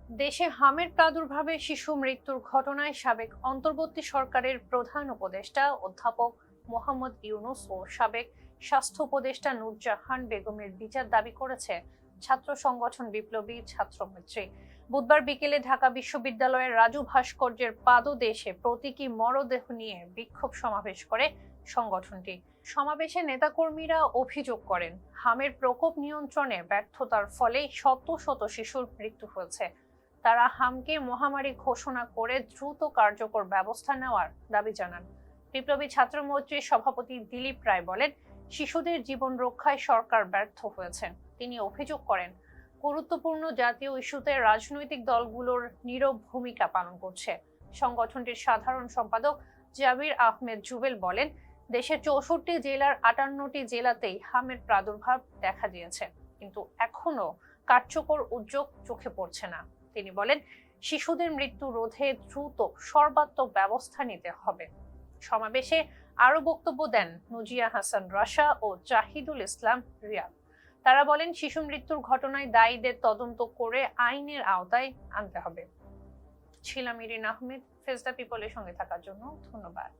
দেশে হামের প্রাদুর্ভাবে শিশু মৃত্যুর ঘটনায় সাবেক অন্তর্বর্তী সরকারের প্রধান উপদেষ্টা অধ্যাপক মোহাম্মদ ইউনূস ও সাবেক স্বাস্থ্য উপদেষ্টা নূরজাহান বেগমের বিচার দাবি করেছে ছাত্র সংগঠন বিপ্লবী ছাত্র মৈত্রী। বুধবার বিকেলে ঢাকা বিশ্ববিদ্যালয়ের রাজু ভাস্কর্যের পাদদেশে প্রতীকী মরদেহ নিয়ে বিক্ষোভ সমাবেশ করে সংগঠনটি। সমাবেশে নেতাকর্মীরা অভিযোগ করেন, হামের প্রকোপ নিয়ন্ত্রণে ব্যর্থতার ফলে শত শত শিশুর মৃত্যু হয়েছে। তারা হামকে মহামারী ঘোষণা করে দ্রুত কার্যকর ব্যবস্থা নেওয়ার দাবি জানান। বিপ্লবী ছাত্র মৈত্রীর সভাপতি দিলীপ রায় বলেন, শিশুদের জীবন রক্ষায় সরকার ব্যর্থ হয়েছে। তিনি অভিযোগ করেন, গুরুত্বপূর্ণ জাতীয় ইস্যুতে রাজনৈতিক দলগুলোর নীরব ভূমিকা পালন করছে। সংগঠনটির সাধারণ সম্পাদক জাবির আহমেদ জুবেল বলেন, দেশের 64 জেলার 58টি জেলাতেই হামের প্রাদুর্ভাব দেখা দিয়েছে, কিন্তু এখনো কার্যকর উদ্যোগ চোখে পড়ছে না। তিনি বলেন, শিশুদের মৃত্যু রোধে দ্রুত সর্বাত্মক ব্যবস্থা নিতে হবে। সমাবেশে আরো বক্তব্য দেন নুজিয়া হাসান রাশা ও জাহিদুল ইসলাম রিয়াদ। তারা বলেন, শিশু মৃত্যুর ঘটনায় দায়ীদের তদন্ত করে আইনের আওতায় আনতে হবে। ছিলাম ইরিন আহমেদ। ফেস দ্য পিপলের সঙ্গে থাকার জন্য ধন্যবাদ।